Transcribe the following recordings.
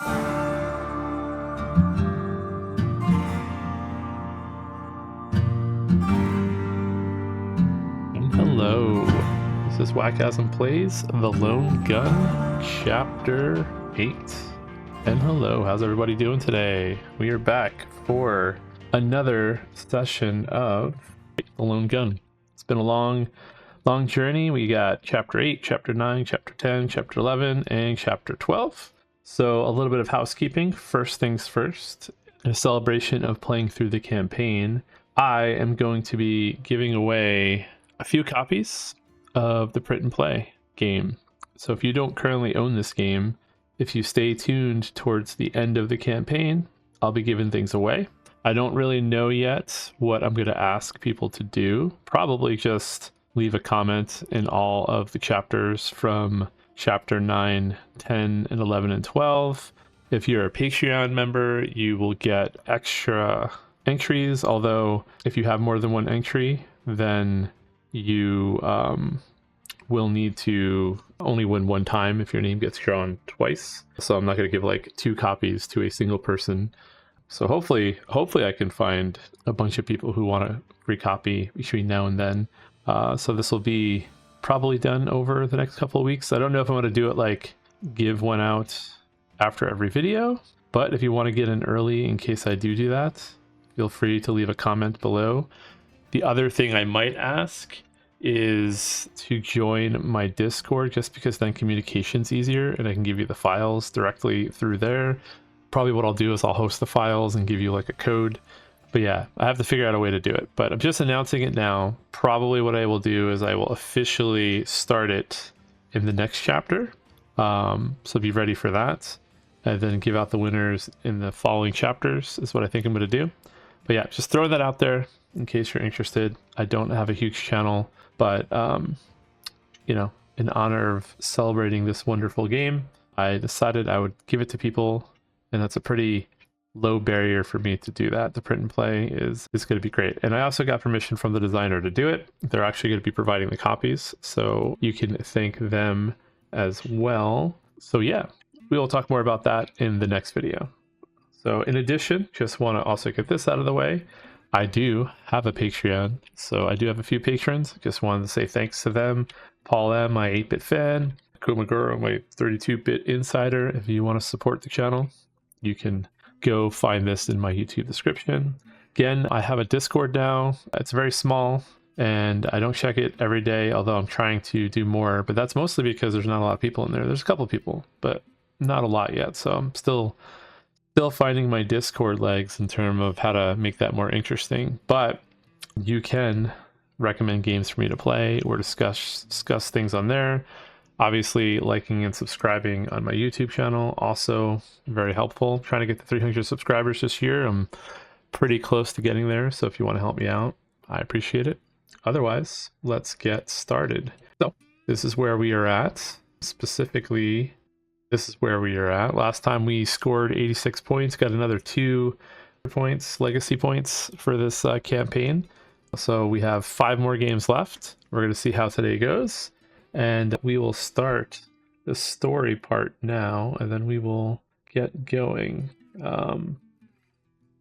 Hello, this is Wakasm Plays The Lone Gun, Chapter 8. And hello, how's everybody doing today? We are back for another session of The Lone Gun. It's been a long journey. We got Chapter 8, Chapter 9, Chapter 10, Chapter 11, and Chapter 12. So a little bit of housekeeping. First things first, in a celebration of playing through the campaign, I am going to be giving away a few copies of the print and play game. So if you don't currently own this game, if you stay tuned towards the end of the campaign, I'll be giving things away. I don't really know yet what I'm going to ask people to do. Probably just leave a comment in all of the chapters from chapter 9, 10, and 11, and 12. If you're a Patreon member, you will get extra entries, although if you have more than one entry, then you will need to only win one time if your name gets drawn twice. So I'm not going to give like 2 copies to a single person. So hopefully I can find a bunch of people who want a free copy between now and then. So this will be probably done over the next couple of weeks. I don't know if I'm going to do it like give one out after every video, but if you want to get in early in case I do that, feel free to leave a comment below. The other thing I might ask is to join my Discord, just because then communication's easier and I can give you the files directly through there. Probably what I'll do is I'll host the files and give you like a code. But yeah, I have to figure out a way to do it. But I'm just announcing it now. Probably what I will do is I will officially start it in the next chapter. So be ready for that. And then give out the winners in the following chapters is what I think I'm going to do. But yeah, just throw that out there in case you're interested. I don't have a huge channel, but you know, in honor of celebrating this wonderful game, I decided I would give it to people, and that's a pretty low barrier for me to do that. The print and play is going to be great. And I also got permission from the designer to do it. They're actually going to be providing the copies, so you can thank them as well. So yeah, we will talk more about that in the next video. So in addition, just want to also get this out of the way. I do have a Patreon, so I do have a few patrons. Just wanted to say thanks to them. Paul M, my 8-bit fan, Kumaguro, my 32-bit insider. If you want to support the channel, you can go find this in my YouTube description. Again, I have a Discord now. It's very small, and I don't check it every day, although I'm trying to do more. But that's mostly because there's not a lot of people in there. There's a couple of people, but not a lot yet. So I'm still finding my Discord legs in terms of how to make that more interesting. But you can recommend games for me to play or discuss things on there. Obviously, liking and subscribing on my YouTube channel, also very helpful. Trying to get to 300 subscribers this year. I'm pretty close to getting there, so if you want to help me out, I appreciate it. Otherwise, let's get started. So this is where we are at. Specifically, this is where we are at. Last time we scored 86 points, got another 2 points, legacy points for this campaign. So we have 5 more games left. We're going to see how today goes. And we will start the story part now, and then we will get going.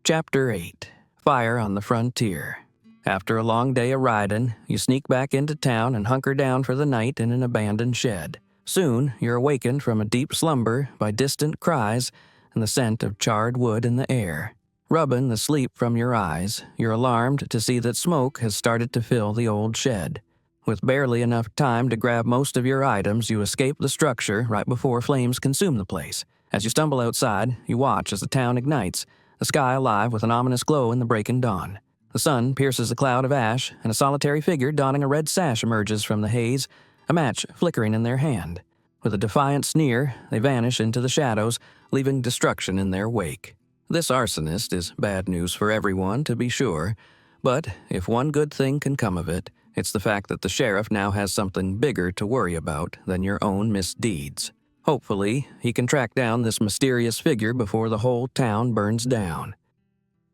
Chapter 8, Fire on the Frontier. After a long day of riding, you sneak back into town and hunker down for the night in an abandoned shed. Soon, you're awakened from a deep slumber by distant cries and the scent of charred wood in the air. Rubbing the sleep from your eyes, you're alarmed to see that smoke has started to fill the old shed. With barely enough time to grab most of your items, you escape the structure right before flames consume the place. As you stumble outside, you watch as the town ignites, the sky alive with an ominous glow in the breaking dawn. The sun pierces a cloud of ash, and a solitary figure donning a red sash emerges from the haze, a match flickering in their hand. With a defiant sneer, they vanish into the shadows, leaving destruction in their wake. This arsonist is bad news for everyone, to be sure, but if one good thing can come of it, it's the fact that the sheriff now has something bigger to worry about than your own misdeeds. Hopefully, he can track down this mysterious figure before the whole town burns down.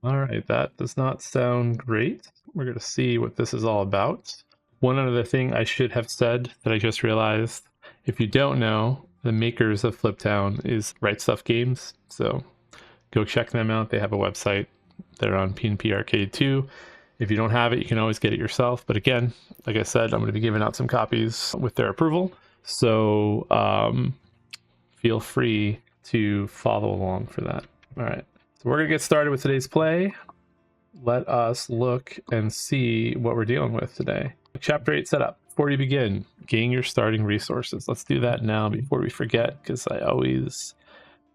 All right, that does not sound great. We're going to see what this is all about. One other thing I should have said that I just realized, if you don't know, the makers of Fliptown is Right Stuff Games. So go check them out. They have a website. They're on P&P Arcade too. If you don't have it, you can always get it yourself. But again, like I said, I'm going to be giving out some copies with their approval. So feel free to follow along for that. All right. So we're going to get started with today's play. Let us look and see what we're dealing with today. Chapter 8 setup. Before you begin, gain your starting resources. Let's do that now before we forget, because I always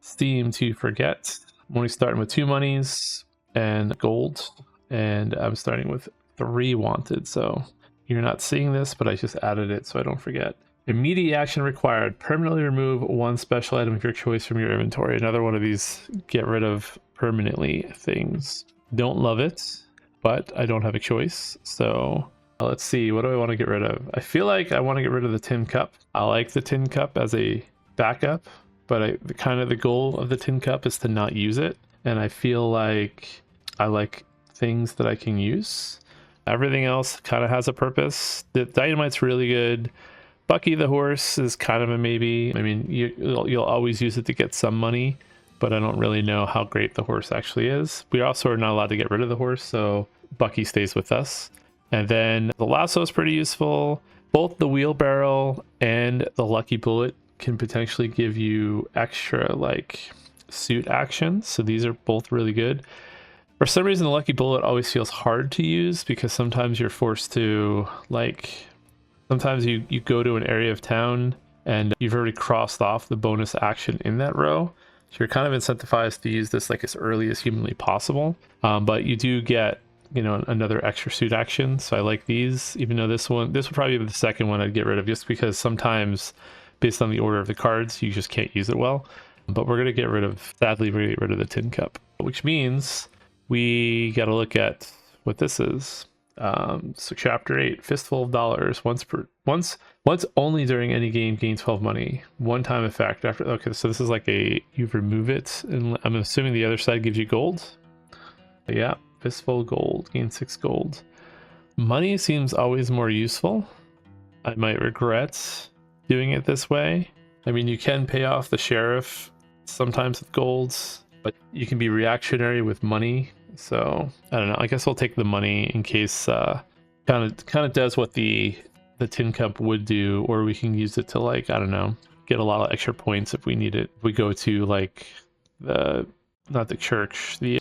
seem to forget. I'm only starting with 2 monies and gold, and I'm starting with 3 wanted. So you're not seeing this, but I just added it so I don't forget. Immediate action required. Permanently remove 1 special item of your choice from your inventory. Another one of these get rid of permanently things. Don't love it, but I don't have a choice. So let's see, what do I want to get rid of? I feel like I want to get rid of the tin cup. I like the tin cup as a backup, but the goal of the tin cup is to not use it. And I feel like I like things that I can use. Everything else kind of has a purpose. The dynamite's really good. Bucky the horse is kind of a maybe. I mean, you'll always use it to get some money, but I don't really know how great the horse actually is. We also are not allowed to get rid of the horse, so Bucky stays with us. And then the lasso is pretty useful. Both the wheelbarrow and the lucky bullet can potentially give you extra like suit actions. So these are both really good. For some reason, the lucky bullet always feels hard to use because sometimes you're forced to sometimes you go to an area of town and you've already crossed off the bonus action in that row. So you're kind of incentivized to use this like as early as humanly possible. But you do get, another extra suit action. So I like these, even though this would probably be the second one I'd get rid of just because sometimes based on the order of the cards, you just can't use it well. But we're going to get rid of, sadly, we're going to get rid of the tin cup, which means we got to look at what this is. So chapter 8, fistful of dollars, once only during any game, gain 12 money, one-time effect after. Okay, so this is like you remove it, and I'm assuming the other side gives you gold. Yeah, fistful of gold, gain 6 gold. Money seems always more useful. I might regret doing it this way. I mean, you can pay off the sheriff sometimes with golds, but you can be reactionary with money. So I don't know. I guess I'll take the money in case kind of does what the tin cup would do, or we can use it to like, I don't know, get a lot of extra points if we need it. We go to like not the church, the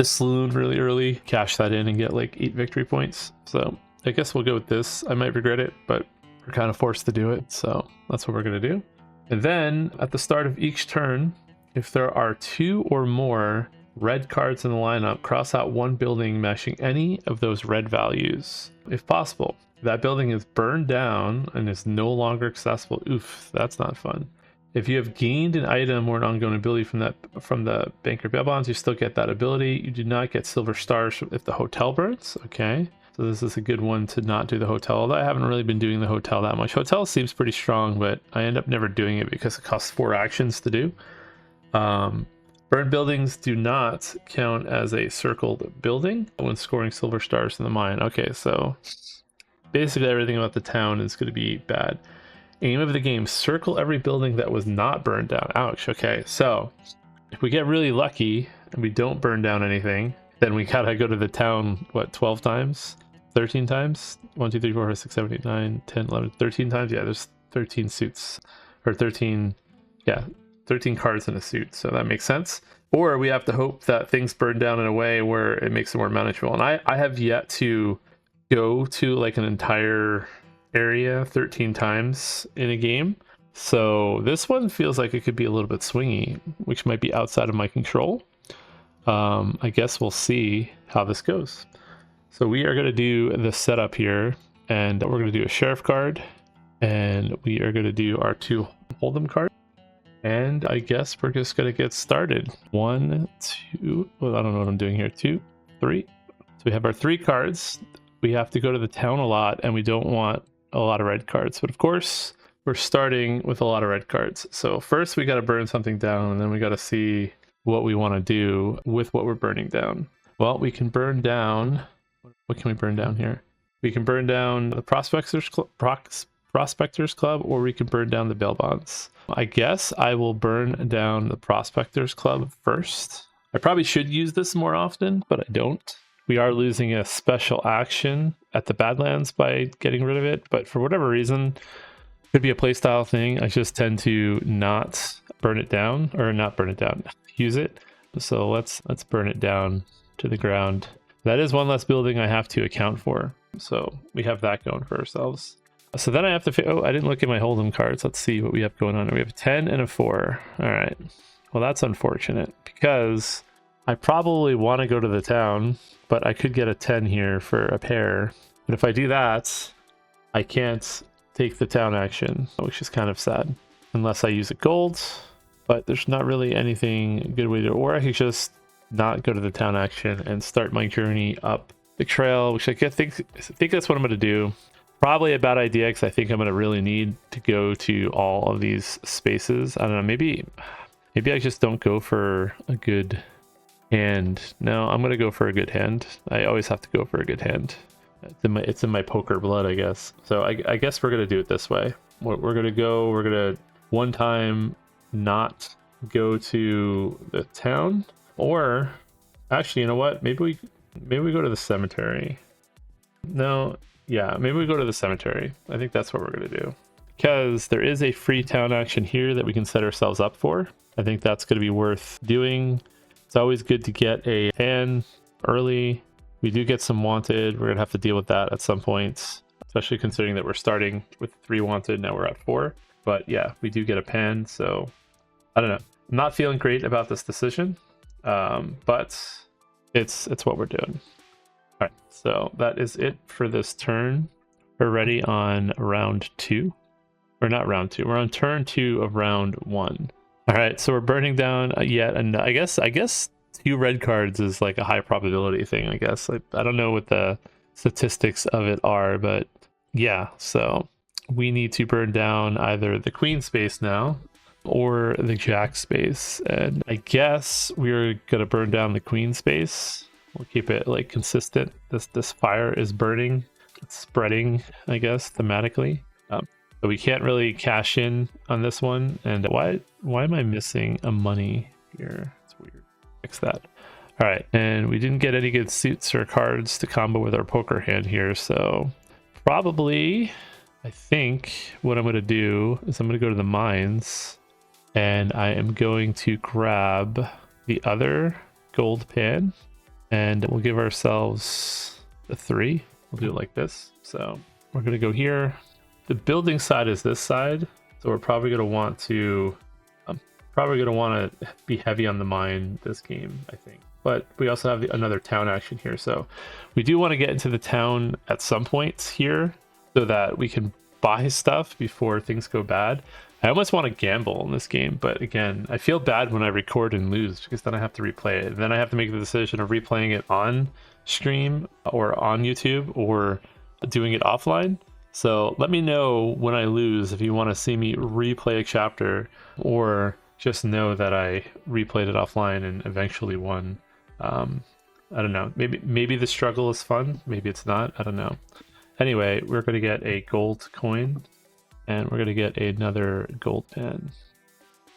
saloon really early, cash that in and get like 8 victory points. So I guess we'll go with this. I might regret it, but we're kind of forced to do it. So that's what we're going to do. And then at the start of each turn, if there are 2 or more red cards in the lineup, cross out 1 building matching any of those red values. If possible, that building is burned down and is no longer accessible. Oof, that's not fun. If you have gained an item or an ongoing ability from the banker bail bonds, you still get that ability. You do not get silver stars if the hotel burns. Okay, so this is a good one to not do the hotel, although I haven't really been doing the hotel that much. Hotel seems pretty strong, but I end up never doing it because it costs 4 actions to do. Burned buildings do not count as a circled building when scoring silver stars in the mine. Okay, so basically everything about the town is going to be bad. Aim of the game, circle every building that was not burned down. Ouch. Okay, so if we get really lucky and we don't burn down anything, then we gotta go to the town, 12 times? 13 times? 1, 2, 3, 4, 5, 6, 7, 8, 9, 10, 11, 13 times? Yeah, there's 13 suits. Or 13 cards in a suit, so that makes sense. Or we have to hope that things burn down in a way where it makes it more manageable. And I have yet to go to like an entire area 13 times in a game. So this one feels like it could be a little bit swingy, which might be outside of my control. I guess we'll see how this goes. So we are going to do the setup here, and we're going to do a sheriff card, and we are going to do our 2 hold'em cards. And I guess we're just going to get started. 1, 2, well, I don't know what I'm doing here. 2, 3. So we have our 3 cards. We have to go to the town a lot, and we don't want a lot of red cards. But of course, we're starting with a lot of red cards. So first we got to burn something down, and then we got to see what we want to do with what we're burning down. Well, we can burn down... What can we burn down here? We can burn down the Prospector's Prospectors Club, or we can burn down the bail bonds. I guess I will burn down the Prospectors Club first. I probably should use this more often, but I don't. We are losing a special action at the Badlands by getting rid of it, but for whatever reason, could be a playstyle thing. I just tend to not burn it down, or not burn it down, use it. So let's burn it down to the ground. That is one less building I have to account for. So we have that going for ourselves. So then I have to, oh, I didn't look at my Hold'em cards. Let's see what we have going on. We have a 10 and a 4. All right. Well, that's unfortunate because I probably want to go to the town, but I could get a 10 here for a pair. But if I do that, I can't take the town action, which is kind of sad, unless I use a gold. But there's not really anything good way to, or I could just not go to the town action and start my journey up the trail, which I think that's what I'm going to do. Probably a bad idea because I think I'm going to really need to go to all of these spaces. I don't know, maybe I just don't go for a good hand. No, I'm going to go for a good hand. I always have to go for a good hand. It's in my poker blood, I guess. So I guess we're going to do it this way. We're going to one time not go to the town, or actually, you know what? Maybe we go to the cemetery. No, yeah, maybe we go to the cemetery. I think that's what we're going to do. Because there is a free town action here that we can set ourselves up for. I think that's going to be worth doing. It's always good to get a hand early. We do get some wanted. We're going to have to deal with that at some point, especially considering that we're starting with 3 wanted. Now we're at 4. But yeah, we do get a pen. So I don't know. I'm not feeling great about this decision, but it's what we're doing. All right, so that is it for this turn. We're ready on round 2, or not round 2. We're on turn 2 of round 1. All right, so we're burning down yet, and I guess 2 red cards is like a high probability thing. I guess I don't know what the statistics of it are, but yeah. So we need to burn down either the queen space now or the jack space, and I guess we're gonna burn down the queen space. We'll keep it like consistent. This fire is burning, it's spreading, I guess, thematically. But we can't really cash in on this one. And why am I missing a money here? It's weird. Fix that. All right, and we didn't get any good suits or cards to combo with our poker hand here. So probably, I think what I'm going to do is I'm going to go to the mines, and I am going to grab the other gold pan. And we'll give ourselves a 3. We'll do it like this. So we're going to go here. The building side is this side. So we're probably going to want to be heavy on the mine this game, I think. But we also have another town action here. So we do want to get into the town at some points here so that we can buy stuff before things go bad. I almost want to gamble in this game, but again, I feel bad when I record and lose because then I have to replay it. And then I have to make the decision of replaying it on stream or on YouTube or doing it offline. So let me know when I lose if you want to see me replay a chapter, or just know that I replayed it offline and eventually won. I don't know. Maybe the struggle is fun. Maybe it's not. I don't know. Anyway, we're going to get a gold coin. And we're going to get another gold pen.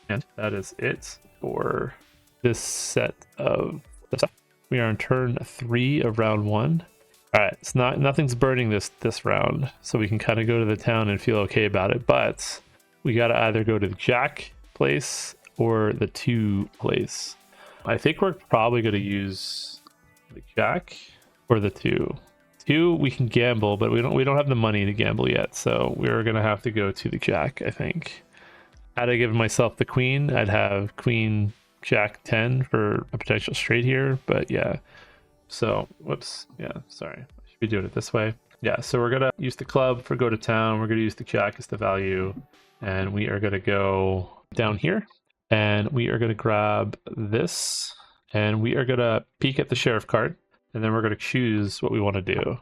And that is it for this set of stuff. We are on turn 3 of round 1. All right, it's nothing's burning this round, so we can kind of go to the town and feel okay about it. But we got to either go to the jack place or the 2 place. I think we're probably going to use the jack or the 2. 2 we can gamble, but we don't have the money to gamble yet, so we're gonna have to go to the jack. I think had I given myself the queen, I'd have queen jack 10 for a potential straight here, but yeah. So whoops, yeah, sorry, I should be doing it this way. Yeah, so we're gonna use the club for go to town. We're gonna use the jack as the value, and we are gonna go down here, and we are gonna grab this, and we are gonna peek at the sheriff card. And then we're going to choose what we want to do.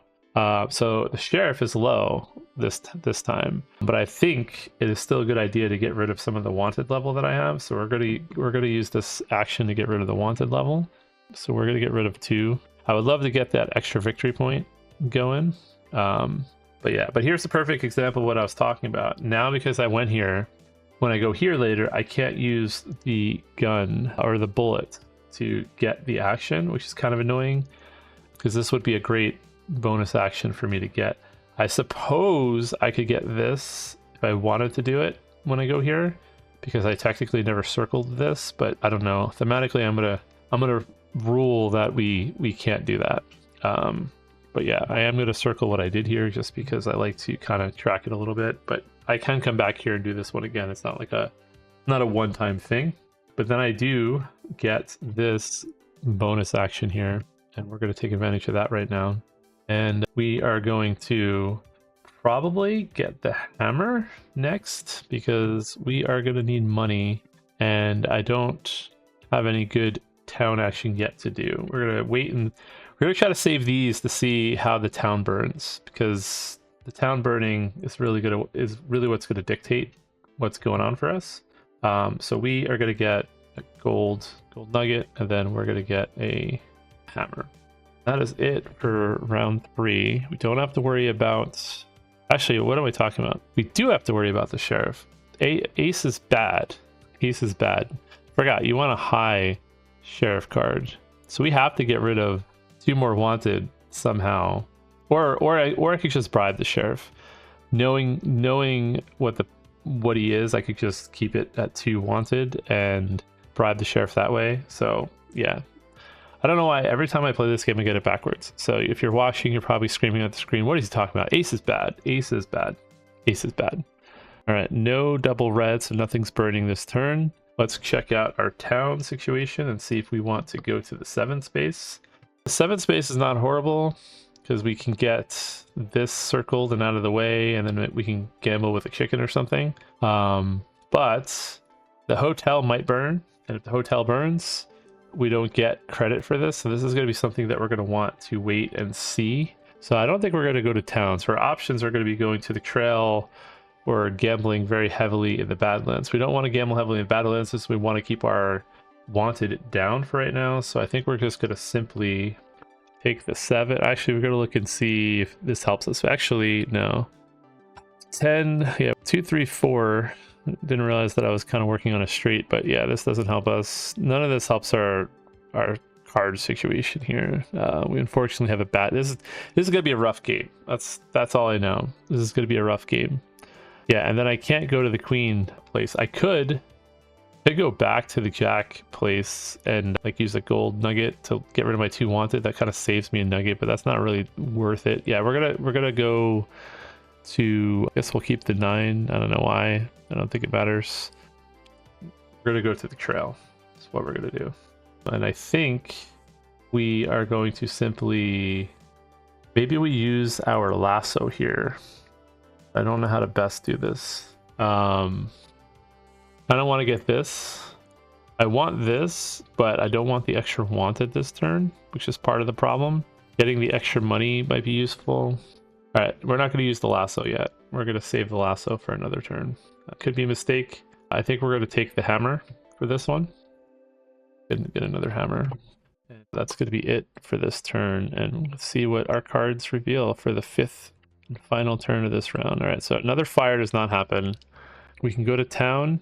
So the sheriff is low this time, but I think it is still a good idea to get rid of some of the wanted level that I have. So we're going to use this action to get rid of the wanted level. So we're going to get rid of 2. I would love to get that extra victory point going. But yeah, but here's the perfect example of what I was talking about. Now, because I went here, when I go here later, I can't use the gun or the bullet to get the action, which is kind of annoying because this would be a great bonus action for me to get. I suppose I could get this if I wanted to do it when I go here, because I technically never circled this, but I don't know. Thematically, I'm gonna rule that we can't do that. But yeah, I am gonna circle what I did here just because I like to kind of track it a little bit. But I can come back here and do this one again. It's not like not a one-time thing. But then I do get this bonus action here, and we're gonna take advantage of that right now. And we are going to probably get the hammer next because we are going to need money, and I don't have any good town action yet to do. We're going to wait, and we're going to try to save these to see how the town burns, because the town burning is really what's going to dictate what's going on for us. So we are going to get a gold nugget, and then we're going to get a hammer. That is it for round 3. We don't have to worry about... Actually, what am I talking about? We do have to worry about the sheriff. Ace is bad. Ace is bad. Forgot, you want a high sheriff card. So we have to get rid of 2 more wanted somehow. Or I could just bribe the sheriff. Knowing what he is, I could just keep it at 2 wanted and bribe the sheriff that way. So yeah. I don't know why every time I play this game I get it backwards. So if you're watching, you're probably screaming at the screen, what is he talking about? Ace is bad. Ace is bad. Ace is bad. All right, no double red, so nothing's burning this turn. Let's check out our town situation and see if we want to go to the 7th space. The 7th space is not horrible because we can get this circled and out of the way, and then we can gamble with a chicken or something. But the hotel might burn, and if the hotel burns, we don't get credit for this. So this is going to be something that we're going to want to wait and see. So I don't think we're going to go to town. So our options are going to be going to the trail or gambling very heavily in the Badlands. We don't want to gamble heavily in Badlands, so we want to keep our wanted down for right now. So I think we're just going to simply take the 7. Actually, we're going to look and see if this helps us. Actually, no. 10, yeah, 2, 3, 4. Didn't realize that I was kind of working on a street, but yeah, this doesn't help us. None of this helps our card situation here. We unfortunately have a bad. This is gonna be a rough game. That's all I know. This is gonna be a rough game. Yeah, and then I can't go to the queen place. I could go back to the jack place and like use a gold nugget to get rid of my 2 wanted. That kind of saves me a nugget, but that's not really worth it. Yeah, we're gonna go to, I guess we'll keep the 9. I don't know why. I don't think it matters. We're gonna go to the trail. That's what we're gonna do. And I think we are going to simply, maybe we use our lasso here. I don't know how to best do this. I don't want to get this. I want this, but I don't want the extra wanted this turn, which is part of the problem. Getting the extra money might be useful. All right, we're not going to use the lasso yet. We're going to save the lasso for another turn. That could be a mistake. I think we're going to take the hammer for this one. Get another hammer. And that's going to be it for this turn. And let's see what our cards reveal for the 5th and final turn of this round. All right, so another fire does not happen. We can go to town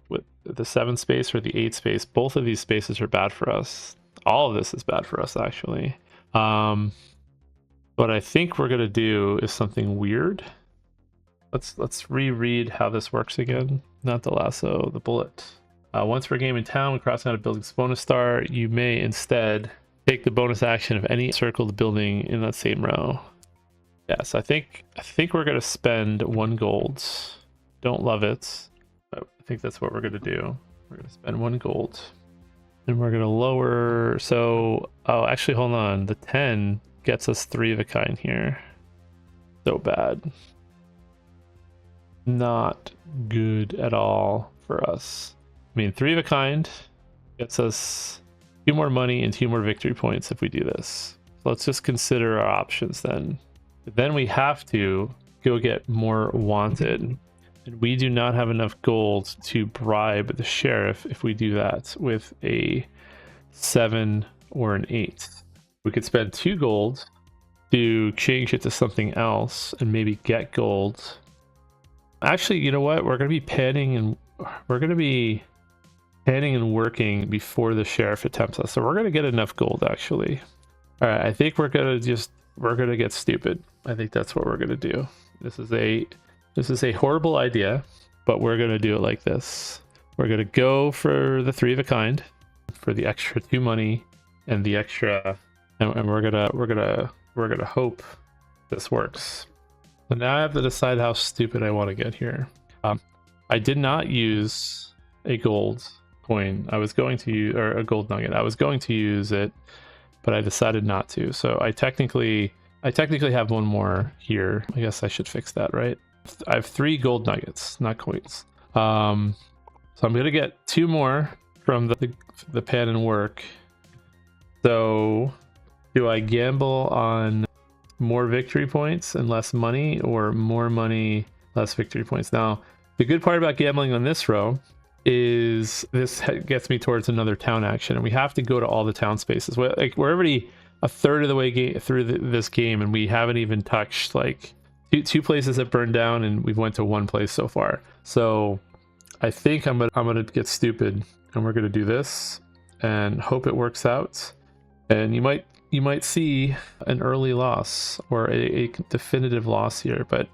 with the 7th space or the 8th space. Both of these spaces are bad for us. All of this is bad for us, actually. What I think we're going to do is something weird. Let's reread how this works again. Not the lasso, the bullet. Once per game in town, when crossing out a building's bonus star, you may instead take the bonus action of any circled building in that same row. Yes, I think we're going to spend 1 gold. Don't love it, but I think that's what we're going to do. We're going to spend 1 gold. And we're going to lower... So, oh, actually, hold on. The 10 gets us 3 of a kind here. So bad. Not good at all for us. I mean, 3 of a kind gets us 2 more money and 2 more victory points if we do this. So let's just consider our options then. But then we have to go get more wanted. And we do not have enough gold to bribe the sheriff if we do that with a 7 or an 8. We could spend 2 gold to change it to something else and maybe get gold. Actually, you know what? We're going to be panning and working before the sheriff attempts us. So we're going to get enough gold, actually. All right, I think we're going to get stupid. I think that's what we're going to do. This is a horrible idea, but we're going to do it like this. We're going to go for the 3 of a kind, for the extra 2 money and the extra, and we're going to hope this works. So now I have to decide how stupid I want to get here. I did not use a gold coin. I was going to use, or a gold nugget. I was going to use it, but I decided not to. So I technically have 1 more here. I guess I should fix that, right? I have 3 gold nuggets, not coins. So I'm gonna get 2 more from the pan and work. So do I gamble on more victory points and less money, or more money, less victory points? Now, the good part about gambling on this row is this gets me towards another town action, and we have to go to all the town spaces. We're already a third of the way through this game, and we haven't even touched like two places that burned down, and we've went to 1 place so far. So I think I'm gonna get stupid, and we're gonna do this and hope it works out. And you might see an early loss or a definitive loss here, but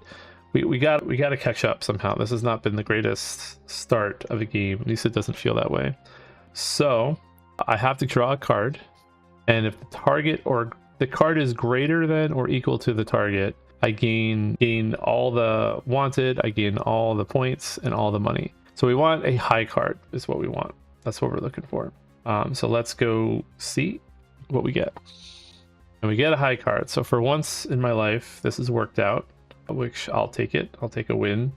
we got to catch up somehow. This has not been the greatest start of a game. At least it doesn't feel that way. So I have to draw a card, and if the target or the card is greater than or equal to the target, I gain all the wanted, I gain all the points and all the money. So we want a high card is what we want. That's what we're looking for. So let's go see what we get. And we get a high card. So for once in my life, this has worked out, which I'll take it. I'll take a win.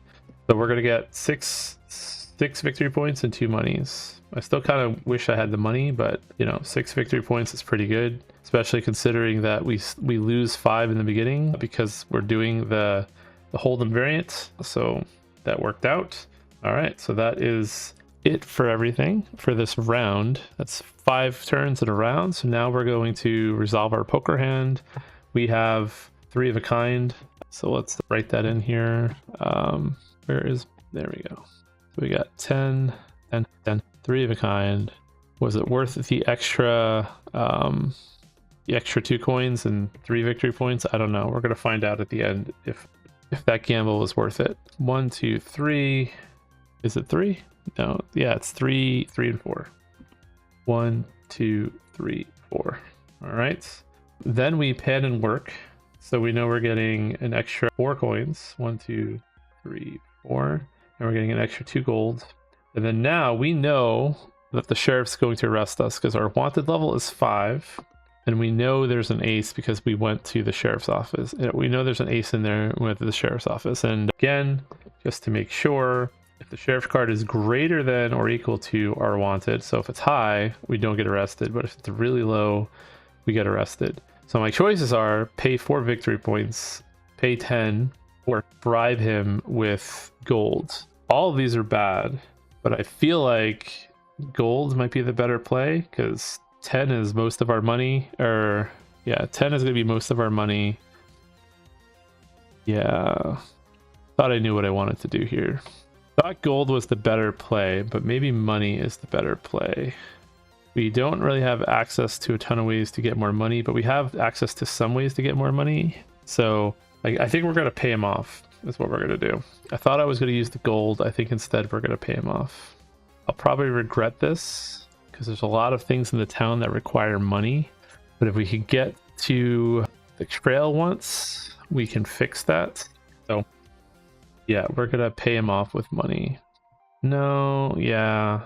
So we're going to get six victory points and 2 monies. I still kind of wish I had the money, but 6 victory points is pretty good, especially considering that we lose 5 in the beginning because we're doing the Hold'em variant. So that worked out. All right, so that is it for everything for this round. That's 5 turns in a round. So now we're going to resolve our poker hand. We have 3 of a kind. So let's write that in here. There we go. So we got 10, 3 of a kind. Was it worth the extra 2 coins and 3 victory points? I don't know. We're gonna find out at the end if that gamble was worth it. 1, 2, 3. Is it 3? No. Yeah, it's 3, 3, and 4. 1, 2, 3, 4. All right. Then we pan and work. So we know we're getting an extra 4 coins. 1, 2, 3, 4. And we're getting an extra 2 gold. And then now we know that the sheriff's going to arrest us because our wanted level is 5. And we know there's an ace because we went to the sheriff's office. We know there's an ace in there. We went to the sheriff's office. And again, just to make sure, if the sheriff's card is greater than or equal to our wanted, so if it's high, we don't get arrested. But if it's really low, we get arrested. So my choices are pay 4 victory points, pay 10, or bribe him with gold. All of these are bad, but I feel like gold might be the better play because 10 is most of our money. 10 is going to be most of our money. Yeah. Thought I knew what I wanted to do here. Thought gold was the better play, but maybe money is the better play. We don't really have access to a ton of ways to get more money, but we have access to some ways to get more money. So I think we're going to pay him off is what we're going to do. I thought I was going to use the gold. I think instead we're going to pay him off. I'll probably regret this because there's a lot of things in the town that require money. But if we could get to the trail once, we can fix that. So yeah, we're going to pay him off with money. No, yeah.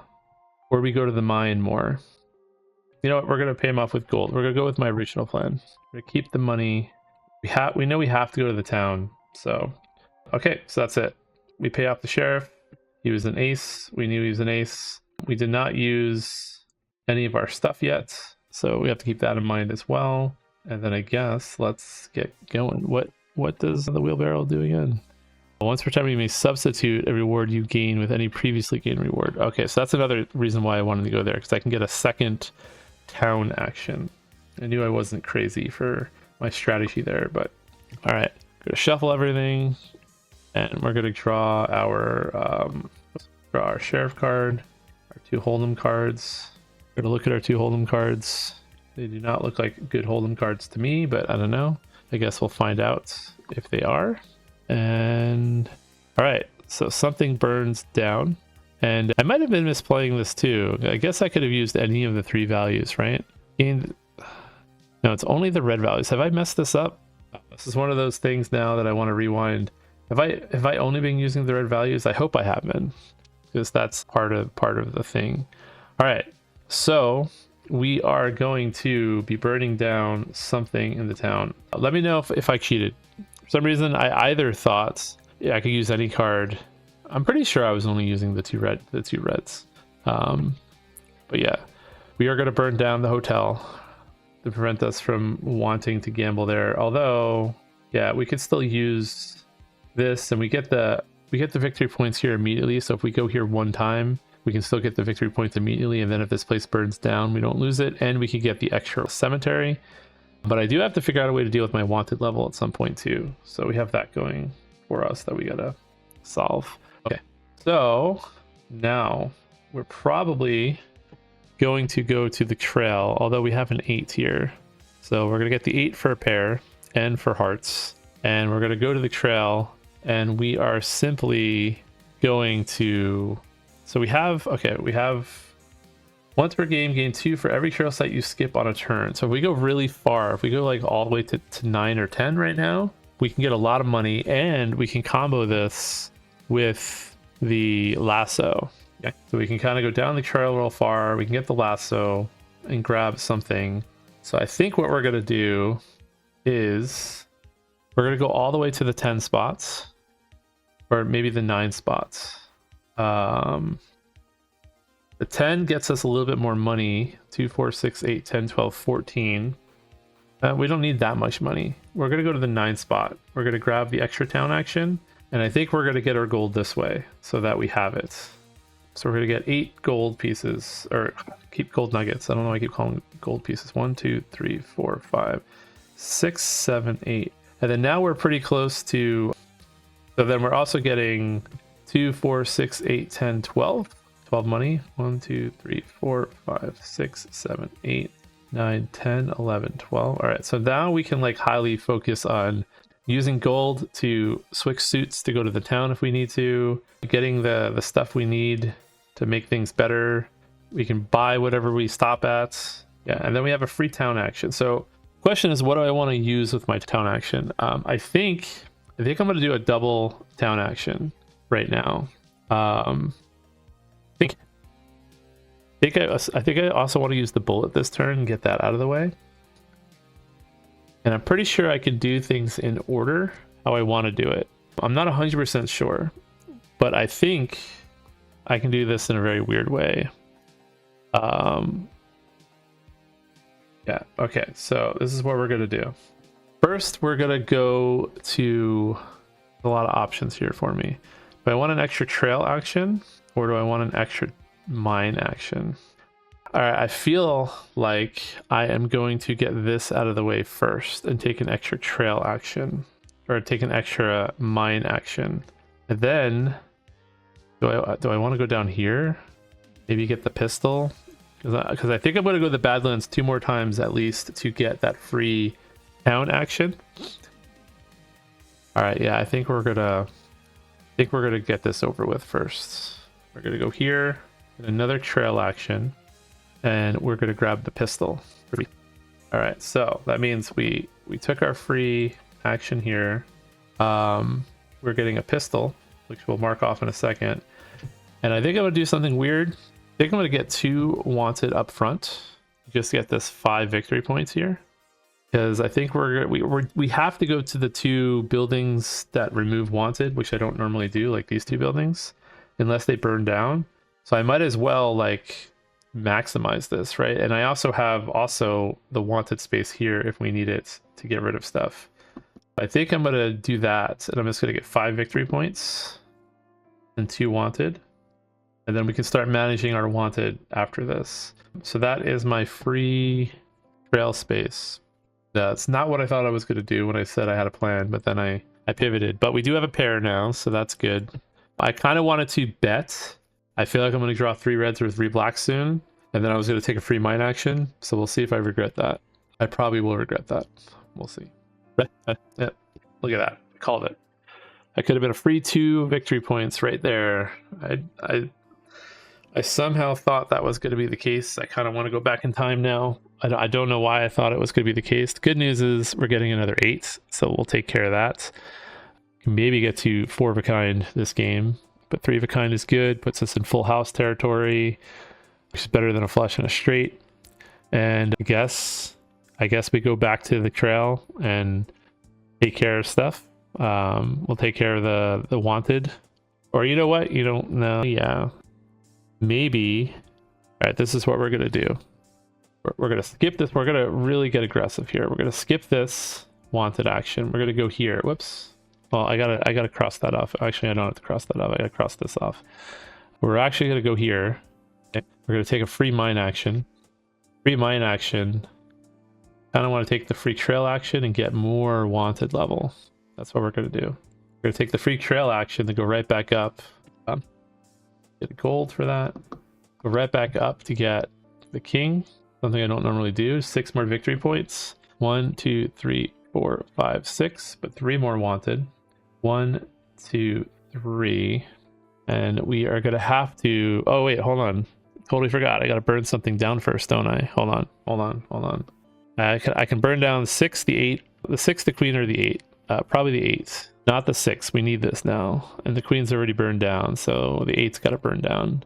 Or we go to the mine more. You know what? We're going to pay him off with gold. We're going to go with my original plan. We're going to keep the money. We know we have to go to the town. So, okay, so that's it. We pay off the sheriff. He was an ace. We knew he was an ace. We did not use any of our stuff yet. So we have to keep that in mind as well. And then I guess let's get going. What does the wheelbarrow do again? Once per time, you may substitute a reward you gain with any previously gained reward. Okay, so that's another reason why I wanted to go there, because I can get a second town action. I knew I wasn't crazy for my strategy there. But all right, gonna shuffle everything, and we're gonna draw our sheriff card, our 2 hold'em cards. We're gonna look at our 2 hold'em cards. They do not look like good hold'em cards to me, but I don't know. I guess we'll find out if they are. And all right, so something burns down, and I might have been misplaying this too. I guess I could have used any of the 3 values, right? And no, it's only the red values. Have I messed this up? This is one of those things now that I want to rewind. Have I only been using the red values? I hope I have been, because that's part of the thing. All right, so we are going to be burning down something in the town. Let me know if I cheated. For some reason, I either thought, yeah, I could use any card. I'm pretty sure I was only using the two reds. But yeah, we are going to burn down the hotel to prevent us from wanting to gamble there. Although, yeah, we could still use this, and we get the victory points here immediately. So if we go here one time, we can still get the victory points immediately, and then if this place burns down, we don't lose it, and we could get the extra cemetery. But I do have to figure out a way to deal with my wanted level at some point too. So we have that going for us that we gotta solve. Okay, so now we're probably going to go to the trail, although we have an 8 here. So we're gonna get the 8 for a pair and for hearts, and we're gonna go to the trail, and we are simply going to... So we have once per game, gain 2 for every trail site you skip on a turn. So if we go really far, if we go like all the way to 9 or 10 right now, we can get a lot of money, and we can combo this with the lasso. Okay. So we can kind of go down the trail real far, we can get the lasso and grab something. So I think what we're gonna do is we're gonna go all the way to the 10 spots, or maybe the 9 spots. The 10 gets us a little bit more money. 2, 4, 6, 8, 10, 12, 14. We don't need that much money. We're going to go to the 9 spot. We're going to grab the extra town action, and I think we're going to get our gold this way so that we have it. So we're going to get 8 gold pieces, or keep gold nuggets. I don't know why I keep calling gold pieces. 1, 2, 3, 4, 5, 6, 7, 8. And then now we're pretty close to... So then we're also getting 2, 4, 6, 8, 10, 12. 12 money. 1, 2, 3, 4, 5, 6, 7, 8, 9, 10, 11, 12. All right, so now we can like highly focus on using gold to switch suits to go to the town if we need to, getting the stuff we need to make things better. We can buy whatever we stop at. Yeah, and then we have a free town action. So question is, what do I want to use with my town action? I think I'm going to do a double town action right now. I think I also want to use the bullet this turn and get that out of the way. And I'm pretty sure I can do things in order how I want to do it. I'm not 100% sure, but I think I can do this in a very weird way. Yeah, okay, so this is what we're going to do. First, we're going to go to a lot of options here for me. Do I want an extra trail action, or do I want an extra mine action? All right, I feel like I am going to get this out of the way first and take an extra trail action, or take an extra mine action. And then do I want to go down here? Maybe get the pistol, because I think I'm going to go to the Badlands 2 more times at least to get that free town action. All right, yeah, I think we're gonna get this over with first. We're gonna go here, get another trail action, and we're gonna grab the pistol. All right, so that means we took our free action here. We're getting a pistol, which we'll mark off in a second. And I think I'm gonna do something weird. I think I'm gonna get 2 wanted up front. Just get this 5 victory points here, because I think we have to go to the 2 buildings that remove wanted, which I don't normally do, like these 2 buildings, unless they burn down. So I might as well like maximize this, right? And I also have the wanted space here if we need it to get rid of stuff. I think I'm gonna do that, and I'm just gonna get 5 victory points and 2 wanted, and then we can start managing our wanted after this. So that is my free trail space. That's not what I thought I was going to do when I said I had a plan, but then I pivoted. But we do have a pair now, so that's good. I kind of wanted to bet. I feel like I'm going to draw 3 reds or 3 blacks soon, and then I was going to take a free mine action, so we'll see if I regret that. I probably will regret that. We'll see. Yeah, look at that. I called it. I could have been a free 2 victory points right there. I somehow thought that was going to be the case. I kind of want to go back in time now. I don't know why I thought it was going to be the case. The good news is we're getting another 8, so we'll take care of that. Can maybe get to 4 of a kind this game, but 3 of a kind is good. Puts us in full house territory, which is better than a flush and a straight. And I guess we go back to the trail and take care of stuff. We'll take care of the wanted. Or you know what? You don't know. Yeah. Maybe. All right, this is what we're going to do. We're going to skip this. We're going to really get aggressive here. We're going to skip this wanted action. We're going to go here. Whoops. Well, I gotta cross that off. Actually, I don't have to cross that off. I gotta cross this off. We're actually going to go here. Okay. We're going to take a free mine action. Free mine action. Kind of want to take the free trail action and get more wanted level. That's what we're going to do. We're going to take the free trail action and go right back up. Get a gold for that. Go right back up to get the king. Something I don't normally do. 6 more victory points. 1, 2, 3, 4, 5, 6. But 3 more wanted. 1, 2, 3. And we are going to have to... Oh, wait, hold on. Totally forgot. I got to burn something down first, don't I? Hold on. I can burn down the 6, the 8. The 6, the queen, or the 8. Probably the 8. Not the 6. We need this now. And the queen's already burned down, so the 8's got to burn down.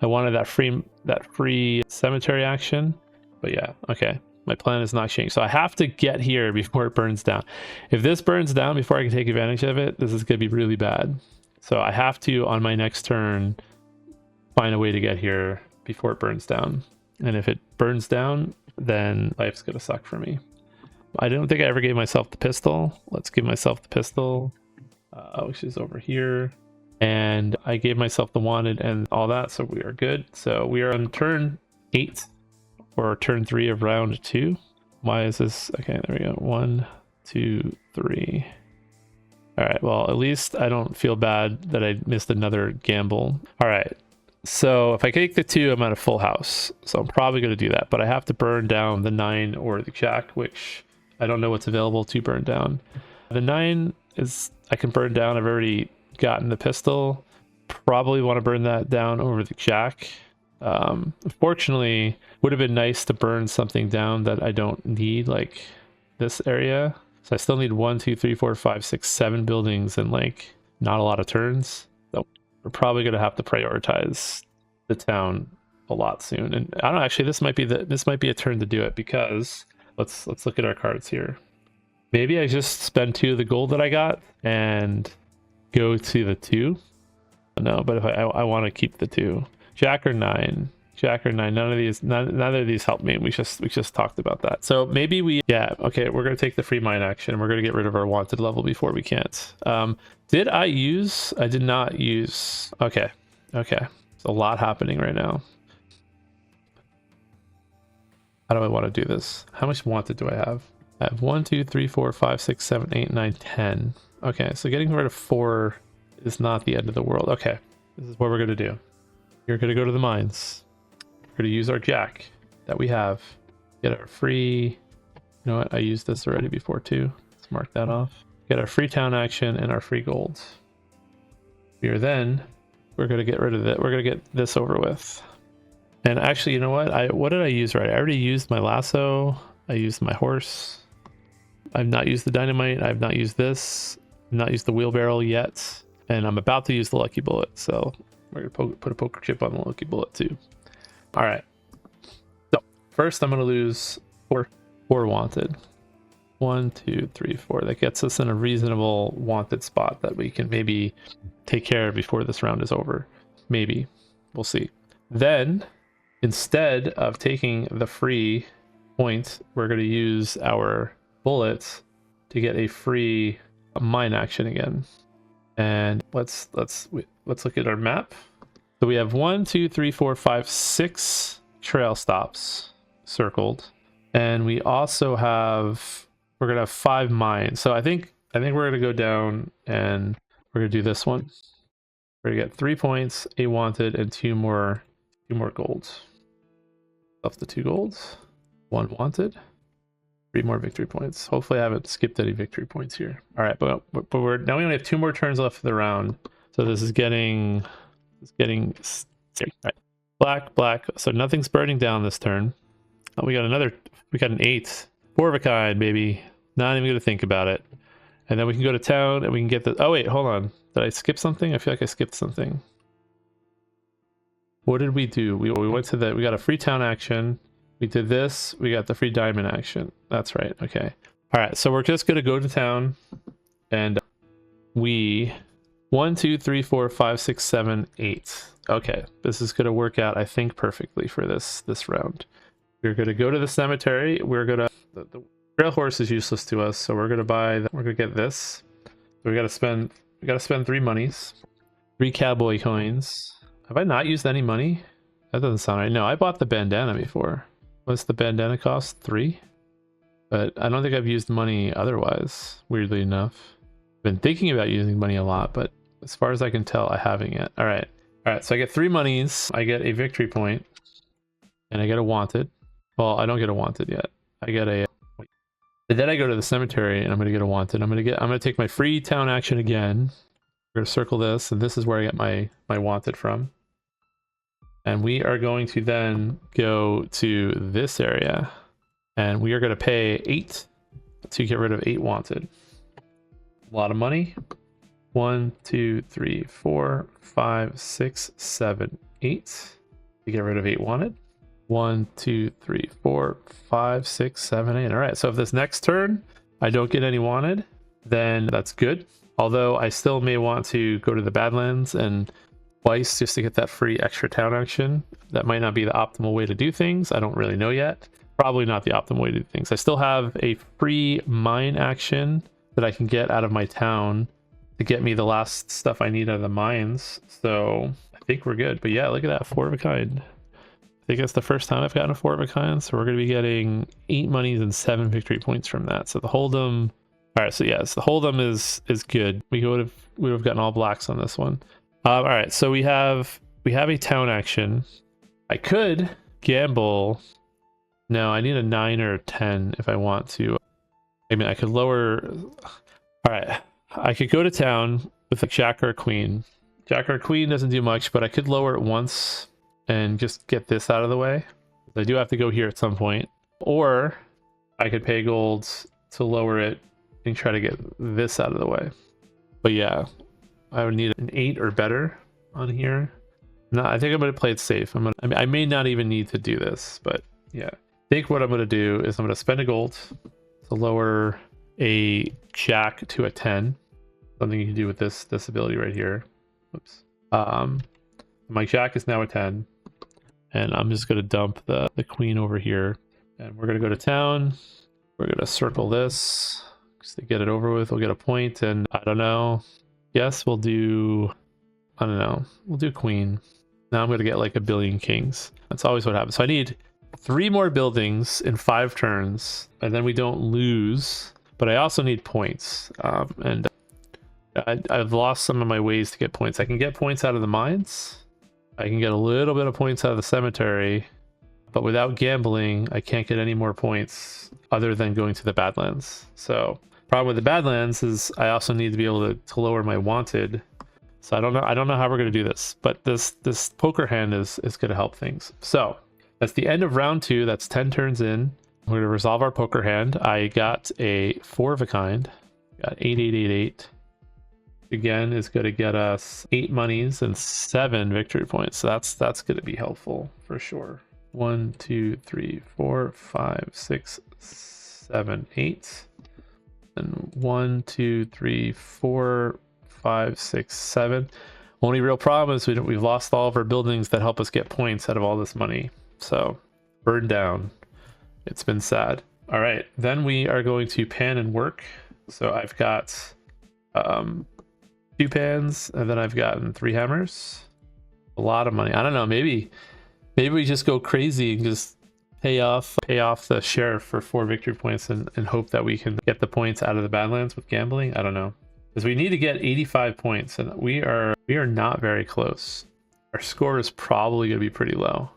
I wanted that free cemetery action. But yeah, okay. My plan is not changed. So I have to get here before it burns down. If this burns down before I can take advantage of it, this is going to be really bad. So I have to, on my next turn, find a way to get here before it burns down. And if it burns down, then life's going to suck for me. I don't think I ever gave myself the pistol. Let's give myself the pistol, which is over here. And I gave myself the wanted and all that, so we are good. So we are on turn 8 or turn 3 of round 2. Why is this? Okay, there we go. 1, 2, 3. All right, well, at least I don't feel bad that I missed another gamble. All right, so if I take the 2, I'm at a full house. So I'm probably going to do that, but I have to burn down the 9 or the jack, which I don't know what's available to burn down. The 9 is, I can burn down. I've already gotten the pistol. Probably want to burn that down over the jack. Unfortunately, would have been nice to burn something down that I don't need, like this area. So I still need 1, 2, 3, 4, 5, 6, 7 buildings and like not a lot of turns. So we're probably going to have to prioritize the town a lot soon. And I don't know, actually, this might be a turn to do it, because let's look at our cards here. Maybe I just spend 2 of the gold that I got and go to the 2. No, but if I want to keep the 2. Jack or 9. Neither of these help me. We just talked about that. So maybe okay, we're gonna take the free mine action. We're gonna get rid of our wanted level before we can't. Did I use? I did not use. Okay. There's a lot happening right now. How do I want to do this? How much wanted do I have? I have 1, 2, 3, 4, 5, 6, 7, 8, 9, 10. Okay, so getting rid of 4 is not the end of the world. Okay, this is what we're gonna do. You're gonna go to the mines. We're gonna use our jack that we have. Get our free. You know what? I used this already before too. Let's mark that off. Get our free town action and our free gold. We're gonna get rid of it. We're gonna get this over with. And actually, you know what? What did I use right? I already used my lasso. I used my horse. I've not used the dynamite. I've not used this. I've not used the wheelbarrow yet. And I'm about to use the lucky bullet. So we're going to put a poker chip on the lucky bullet too. All right. So first I'm going to lose 4 wanted. 1, 2, 3, 4. That gets us in a reasonable wanted spot that we can maybe take care of before this round is over. Maybe. We'll see. Then, instead of taking the free point, we're going to use our bullets to get a free mine action again. And let's look at our map. So we have 1, 2, 3, 4, 5, 6 trail stops circled, and we also have we're gonna have 5 mines. So I think we're gonna go down and we're gonna do this one. We're gonna get 3 points, a wanted, and 2 more golds. Up the 2 golds, 1 wanted, 3 more victory points. Hopefully I haven't skipped any victory points here. All right, but we're now we only have 2 more turns left of the round. So this is getting scary. All right. Black. So nothing's burning down this turn. Oh, we got an 8. 4 of a kind, baby. Not even gonna think about it. And then we can go to town and we can get the, oh wait, hold on. Did I skip something? I feel like I skipped something. What did we do? We went to we got a free town action. We did this. We got the free diamond action. That's right. Okay. All right. So we're just going to go to town and 1, 2, 3, 4, 5, 6, 7, 8. Okay. This is going to work out, I think, perfectly for this round. We're going to go to the cemetery. We're going to, the trail horse is useless to us. So we're going to we're going to get this. So we got to spend 3 monies, 3 cowboy coins. Have I not used any money? That doesn't sound right. No, I bought the bandana before. What's the bandana cost? 3? But I don't think I've used money otherwise, weirdly enough. I've been thinking about using money a lot, but as far as I can tell, I haven't yet. All right, so I get 3 monies. I get a victory point, and I get a wanted. Well, I don't get a wanted yet. I get a... And then I go to the cemetery, and I'm going to get a wanted. I'm going to take my free town action again. We're going to circle this, and this is where I get my wanted from. And we are going to then go to this area and we are going to pay 8 to get rid of 8 wanted. A lot of money. 1, 2, 3, 4, 5, 6, 7, 8 to get rid of 8 wanted. 1, 2, 3, 4, 5, 6, 7, 8. All right. So if this next turn I don't get any wanted, then that's good. Although I still may want to go to the Badlands and twice just to get that free extra town action. That might not be the optimal way to do things. I don't really know yet. Probably not the optimal way to do things. I still have a free mine action that I can get out of my town to get me the last stuff I need out of the mines. So I think we're good. But yeah, look at that, 4 of a kind. I think that's the first time I've gotten a 4 of a kind. So we're going to be getting 8 monies and 7 victory points from that. So the hold'em. All right, so yes, the hold'em is good. We would have gotten all blacks on this one. All right, so we have a town action. I could gamble. No, I need a 9 or a 10 if I want to. I mean, I could lower. All right, I could go to town with a jack or a queen. Jack or a queen doesn't do much, but I could lower it once and just get this out of the way. I do have to go here at some point, or I could pay gold to lower it and try to get this out of the way. But yeah, I would need an 8 or better on here. No, I think I'm going to play it safe. I may not even need to do this, but yeah. I think what I'm going to do is I'm going to spend a gold to lower a jack to a 10. Something you can do with this ability right here. Oops. My jack is now a 10. And I'm just going to dump the queen over here. And we're going to go to town. We're going to circle this just to get it over with. We'll get a point, and I don't know. Yes, we'll do, I don't know. We'll do queen. Now I'm going to get like a billion kings. That's always what happens. So I need 3 more buildings in 5 turns, and then we don't lose. But I also need points. And I've lost some of my ways to get points. I can get points out of the mines. I can get a little bit of points out of the cemetery. But without gambling, I can't get any more points other than going to the Badlands. So problem with the Badlands is I also need to be able to lower my wanted. So I don't know how we're going to do this, but this poker hand is going to help things. So that's the end of round 2. That's 10 turns in. We're going to resolve our poker hand. I got a 4 of a kind. Got 8, 8, 8, 8. Again, is going to get us 8 monies and 7 victory points. So that's going to be helpful for sure. 1, 2, 3, 4, 5, 6, 7, 8. And 1, 2, 3, 4, 5, 6, 7. Only real problem is we've lost all of our buildings that help us get points out of all this money. So burned down. It's been sad. All right, then we are going to pan and work. So I've got 2 pans, and then I've gotten 3 hammers. A lot of money. I don't know. Maybe we just go crazy and just pay off the sheriff for 4 victory points and hope that we can get the points out of the Badlands with gambling. I don't know, because we need to get 85 points and we are not very close. Our score is probably going to be pretty low.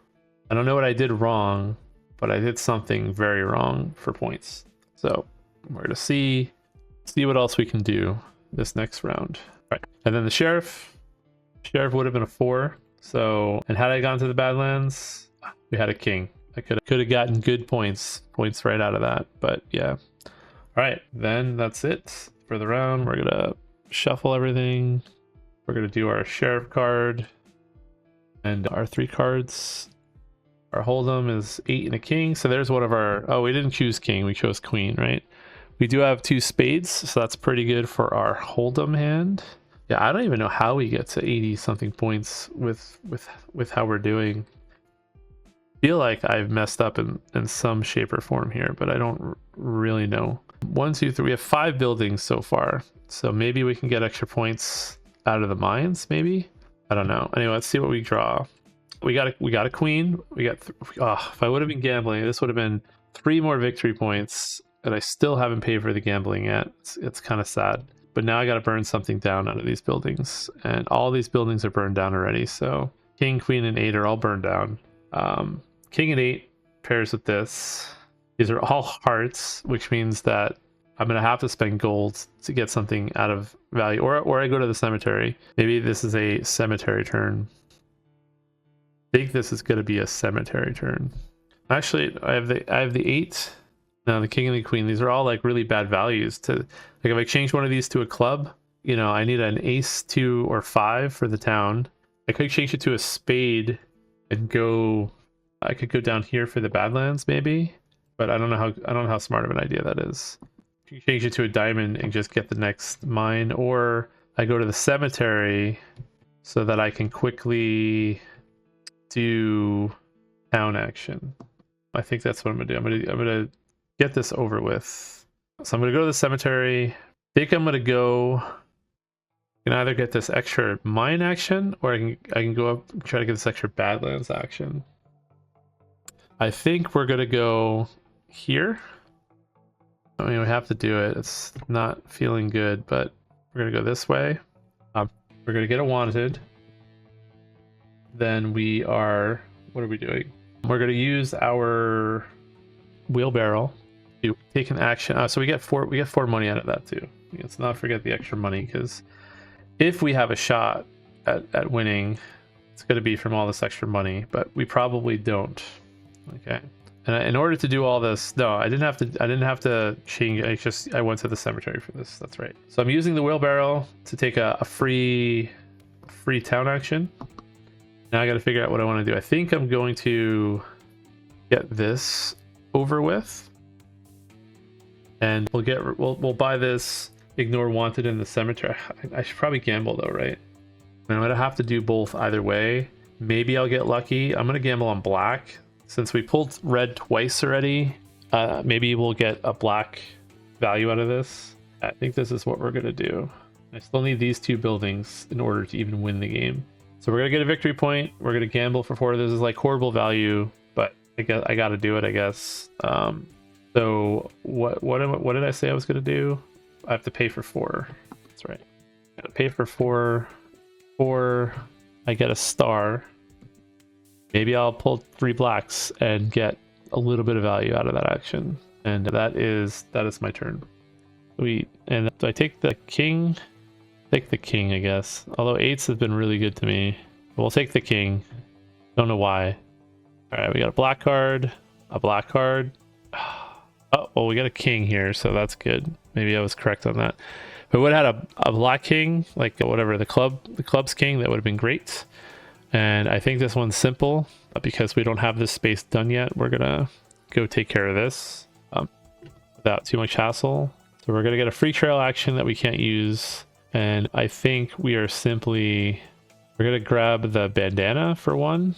I don't know what I did wrong, but I did something very wrong for points. So we're going to see what else we can do this next round. All right, and then the sheriff would have been a 4. So, and had I gone to the Badlands, we had a king. I could have gotten good points right out of that. But yeah. All right, then that's it for the round. We're gonna shuffle everything. We're gonna do our sheriff card and our 3 cards. Our hold'em is 8 and a king. So there's one of our. Oh, we didn't choose king. We chose queen, right? We do have 2 spades, so that's pretty good for our hold'em hand. Yeah, I don't even know how we get to 80 something points with how we're doing. I feel like I've messed up in some shape or form here, but I don't really know. 1, 2, 3. We have 5 buildings so far, so maybe we can get extra points out of the mines. Maybe, I don't know. Anyway, let's see what we draw. We got a queen. We got. If I would have been gambling, this would have been 3 more victory points, and I still haven't paid for the gambling yet. It's kind of sad. But now I got to burn something down out of these buildings, and all these buildings are burned down already. So king, queen, and 8 are all burned down. King and 8 pairs with this. These are all hearts, which means that I'm gonna have to spend gold to get something out of value, or I go to the cemetery. Maybe this is a cemetery turn. I think this is gonna be a cemetery turn. Actually, I have the 8. Now the king and the queen, these are all like really bad values. To like, if I change one of these to a club, you know, I need an ace, 2, or 5 for the town. I could change it to a spade and go. I could go down here for the Badlands maybe, but I don't know how smart of an idea that is. You can change it to a diamond and just get the next mine, or I go to the cemetery so that I can quickly do town action. I think that's what I'm gonna do. I'm gonna get this over with. So I'm gonna go to the cemetery. I think I'm gonna go. I can either get this extra mine action, or I can go up and try to get this extra Badlands action. I think we're gonna go here. I mean, we have to do it. It's not feeling good, but we're gonna go this way. We're gonna get a wanted. Then we are. What are we doing? We're gonna use our wheelbarrow to take an action. So we get 4 money out of that too. Let's not forget the extra money, because if we have a shot at winning, it's going to be from all this extra money, but we probably don't. Okay, and in order to do all this, no, I didn't have to change. I went to the cemetery for this. That's right. So I'm using the wheelbarrow to take a free town action. Now I got to figure out what I want to do. I think I'm going to get this over with, and we'll buy this. Ignore wanted in the cemetery. I should probably gamble though, right? And I'm gonna have to do both either way. Maybe I'll get lucky. I'm gonna gamble on black since we pulled red twice already. Maybe we'll get a black value out of this. I think this is what we're gonna do. I still need these 2 buildings in order to even win the game. So we're gonna get a victory point. We're gonna gamble for 4. This is like horrible value, but I gotta do it, I guess. So what did I say I was gonna do? I have to pay for 4. That's right. I gotta pay for 4. 4. I get a star. Maybe I'll pull 3 blacks and get a little bit of value out of that action. And that is my turn. And do I take the king? Take the king, I guess. Although 8s have been really good to me. We'll take the king. Don't know why. All right, we got a black card. A black card. Oh, well, we got a king here, so that's good. Maybe I was correct on that. If we would have had a black king, like whatever, the club's king, that would have been great. And I think this one's simple, because we don't have this space done yet. We're gonna go take care of this without too much hassle. So we're gonna get a free trail action that we can't use, and I think we're gonna grab the bandana for 1, in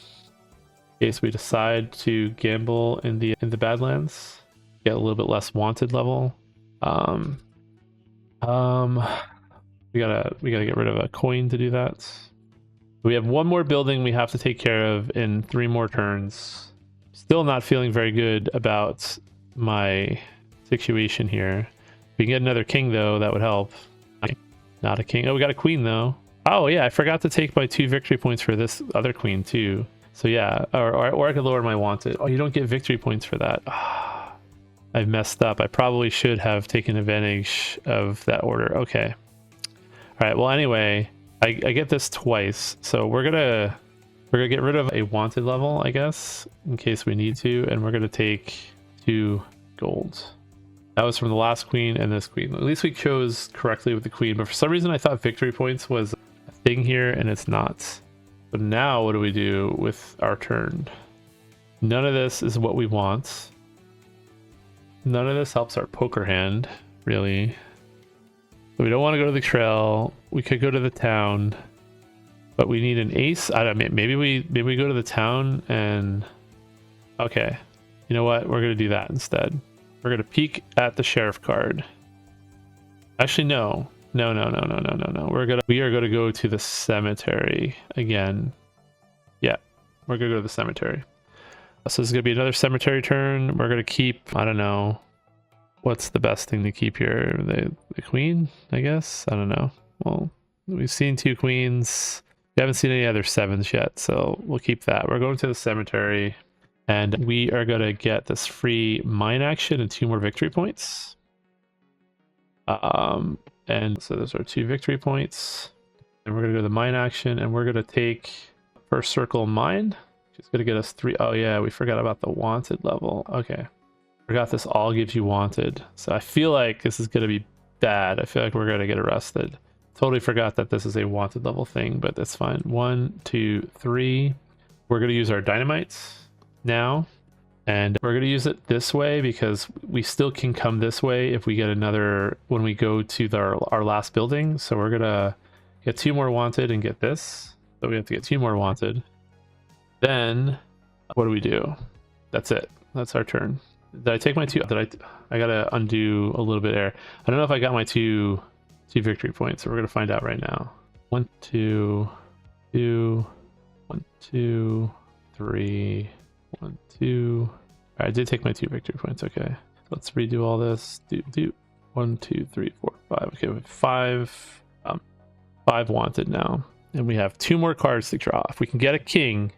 case we decide to gamble in the Badlands. Get a little bit less wanted level. We gotta get rid of a coin to do that. We have 1 more building we have to take care of in 3 more turns. Still not feeling very good about my situation here. If we can get another king though, that would help. Not a king. Oh, we got a queen though. Oh yeah, I forgot to take my 2 victory points for this other queen too. So yeah, or I could lower my wanted. Oh, you don't get victory points for that. I've messed up. I probably should have taken advantage of that order. Okay. All right. Well, anyway, I get this twice, so we're gonna get rid of a wanted level, I guess, in case we need to, and we're gonna take 2 gold. That was from the last queen and this queen. At least we chose correctly with the queen, but for some reason I thought victory points was a thing here, and it's not. But now what do we do with our turn? None of this is what we want. None of this helps our poker hand, really. We don't want to go to the trail. We could go to the town, but we need an ace. I don't know, maybe we go to the town and okay. You know what? We're gonna do that instead. We're gonna peek at the sheriff card. Actually, no. We are gonna go to the cemetery again. Yeah, we're gonna go to the cemetery. So this is gonna be another cemetery turn. We're gonna keep, I don't know, what's the best thing to keep here? The queen, I guess. I don't know. Well, we've seen 2 queens. We haven't seen any other 7s yet, so we'll keep that. We're going to the cemetery, and we are gonna get this free mine action and 2 more victory points. And so those are 2 victory points, and we're gonna go to the mine action, and we're gonna take first circle mine. Just gonna get us 3. Oh yeah, we forgot about the wanted level. Okay, forgot this all gives you wanted, so I feel like this is gonna be bad. I feel like we're gonna get arrested. Totally forgot that this is a wanted level thing, but that's fine. 1, 2, 3. We're gonna use our dynamites now, and we're going to use it this way because we still can come this way if we get another when we go to our last building. So we're going to get 2 more wanted and get this. So we have to get 2 more wanted. Then what do we do? That's it. That's our turn. Did I take my 2? I got to undo a little bit there. I don't know if I got my 2 victory points, so we're going to find out right now. 1, 2, 2, 1, 2, 3, 1, 2. All right, I did take my 2 victory points. Okay, let's redo all this. Do 1, 2, 3, 4, 5. Okay, we have 5 wanted now, and we have 2 more cards to draw. If we can get a king,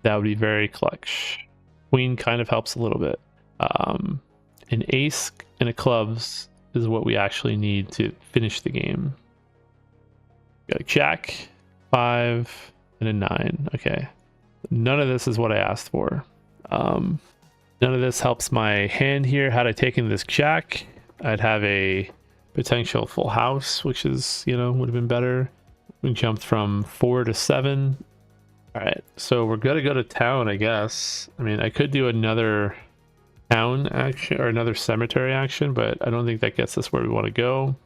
that would be very clutch. Queen kind of helps a little bit. An ace and a clubs is what we actually need to finish the game. Got a jack, 5, and a 9. Okay. None of this is what I asked for. None of this helps my hand here. Had I taken this jack, I'd have a potential full house, which is, would have been better. We jumped from 4 to 7. All right, so we're gonna go to town, I guess. I mean, I could do another town action or another cemetery action, but I don't think that gets us where we want to go.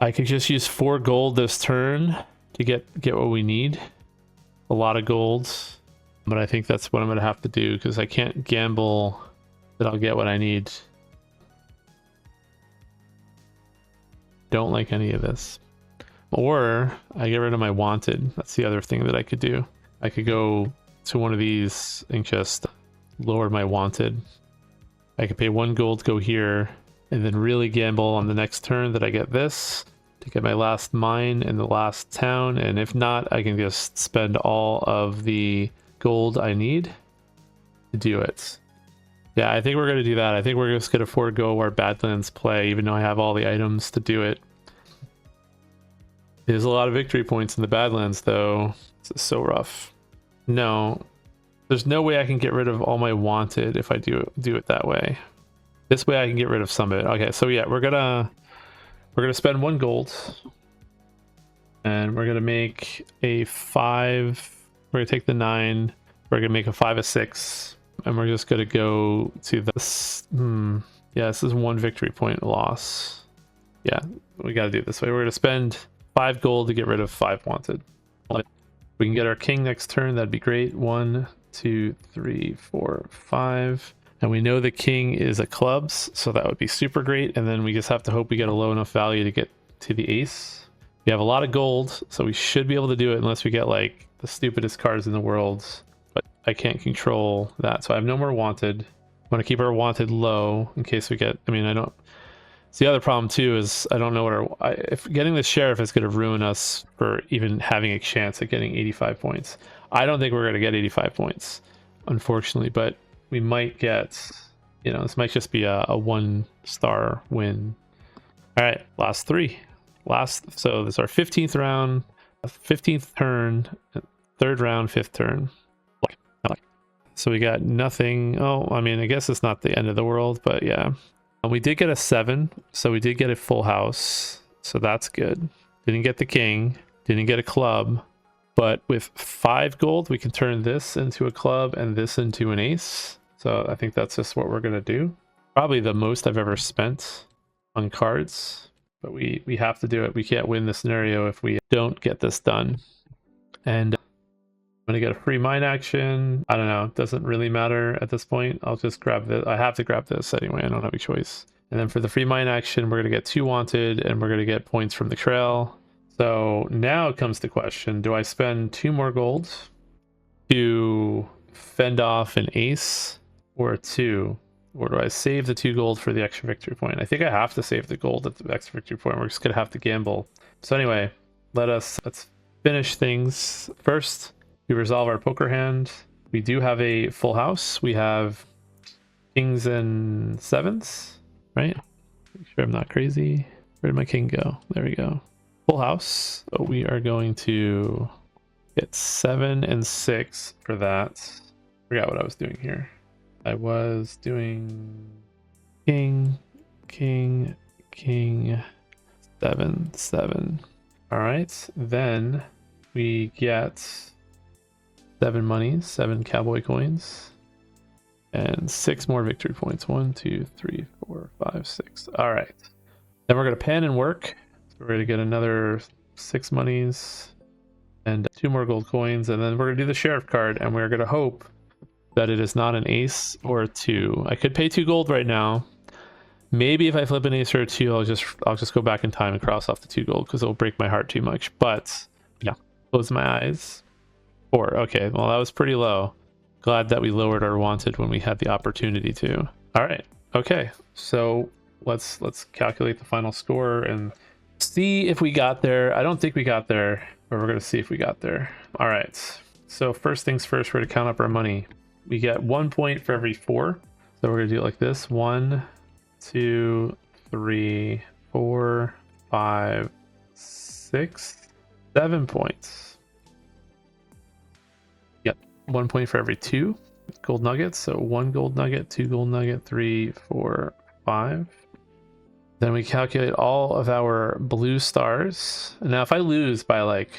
I could just use 4 gold this turn to get what we need. A lot of gold. But I think that's what I'm going to have to do because I can't gamble that I'll get what I need. Don't like any of this. Or I get rid of my wanted. That's the other thing that I could do. I could go to one of these and just lower my wanted. I could pay 1 gold, go here, and then really gamble on the next turn that I get this to get my last mine in the last town. And if not, I can just spend all of the gold I need to do it. Yeah, I think we're going to do that. I think we're just going to forego our Badlands play, even though I have all the items to do it. There's a lot of victory points in the Badlands, though. This is so rough. No, there's no way I can get rid of all my wanted if I do it that way. This way I can get rid of some of it. Okay, so yeah, we're gonna spend 1 gold, and we're gonna make a 5. We're gonna take the 9. We're gonna make a 5 a 6, and we're just gonna go to this. Yeah, this is 1 victory point loss. Yeah, we gotta do it this way. We're gonna spend 5 gold to get rid of 5 wanted. We can get our king next turn. That'd be great. 1, 2, 3, 4, 5. And we know the king is a clubs, so that would be super great. And then we just have to hope we get a low enough value to get to the ace. We have a lot of gold, so we should be able to do it unless we get like the stupidest cards in the world. But I can't control that. So I have no more wanted. I want to keep our wanted low in case we get, I mean, I don't, it's the other problem too is I don't know what if getting the sheriff is going to ruin us for even having a chance at getting 85 points. I don't think we're going to get 85 points, unfortunately, but we might get, you know, this might just be a 1-star win. All right, last 3. So this is our 15th round, 15th turn, 3rd round, 5th turn. So we got nothing. Oh, I mean, I guess it's not the end of the world, but yeah. And we did get a 7, so we did get a full house. So that's good. Didn't get the king, didn't get a club, but with 5 gold, we can turn this into a club and this into an ace. So I think that's just what we're going to do. Probably the most I've ever spent on cards, but we have to do it. We can't win the scenario if we don't get this done. And I'm going to get a free mine action. I don't know. It doesn't really matter at this point. I'll just grab this. I have to grab this anyway. I don't have a choice. And then for the free mine action, we're going to get 2 wanted and we're going to get points from the trail. So now it comes to question, do I spend 2 more gold to fend off an ace or 2? Or do I save the 2 gold for the extra victory point? I think I have to save the gold at the extra victory point. We're just going to have to gamble. So anyway, let's finish things first. We resolve our poker hand. We do have a full house. We have kings and 7s, right? Make sure I'm not crazy. Where did my king go? There we go. Full house. So we are going to get 7 and 6 for that. Forgot what I was doing here. I was doing king, king, king, 7, 7. All right, then we get 7 monies, 7 cowboy coins, and 6 more victory points. 1, 2, 3, 4, 5, 6. All right, then we're gonna pan and work. So we're gonna get another 6 monies and 2 more gold coins, and then we're gonna do the sheriff card, and we're gonna hope that it is not an ace or a 2. I could pay 2 gold right now. Maybe if I flip an ace or a 2, I'll just go back in time and cross off the 2 gold because it'll break my heart too much. But yeah, close my eyes. 4. Okay, well that was pretty low. Glad that we lowered our wanted when we had the opportunity to. All right. Okay. So let's calculate the final score and see if we got there. I don't think we got there, but we're gonna see if we got there. All right. So first things first, we're gonna count up our money. We get 1 point for every 4. So we're gonna do it like this: 1, 2, 3, 4, 5, 6, 7 points. Yep, 1 point for every 2 gold nuggets. So 1 gold nugget, 2 gold nugget, 3, 4, 5. Then we calculate all of our blue stars. And now if I lose by like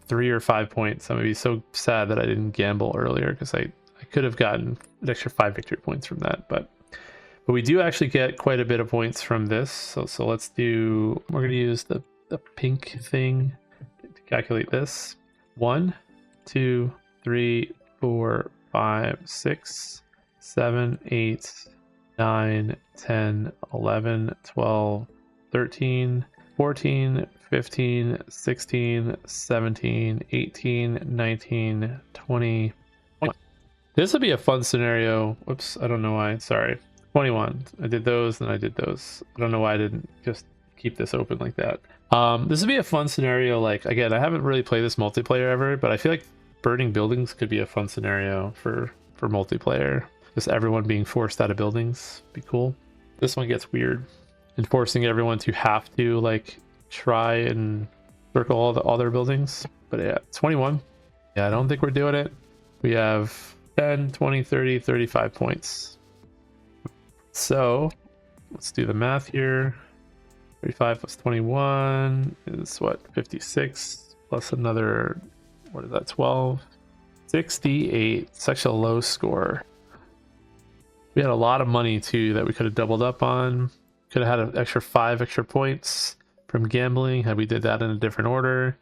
3 or 5 points, I'm gonna be so sad that I didn't gamble earlier because I could have gotten an extra 5 victory points from that, but we do actually get quite a bit of points from this. So let's do, we're going to use the pink thing to calculate this. 1, 2, 3, 4, 5, 6, 7, 8, 9, 10, 11, 12, 13, 14, 15, 16, 17, 18, 19, 20. This would be a fun scenario. Whoops, I don't know why. Sorry. 21. I did those and I did those. I don't know why I didn't just keep this open like that. This would be a fun scenario. Like, again, I haven't really played this multiplayer ever, but I feel like burning buildings could be a fun scenario for multiplayer. Just everyone being forced out of buildings. Be cool. This one gets weird. And forcing everyone to have to like try and circle all their buildings. But yeah, 21. Yeah, I don't think we're doing it. We have 10, 20, 30, 35 points. So let's do the math here. 35 plus 21 is what? 56 plus another, what is that? 12, 68. Such a low score. We had a lot of money too that we could have doubled up on. Could have had an extra 5 extra points from gambling had we did that in a different order.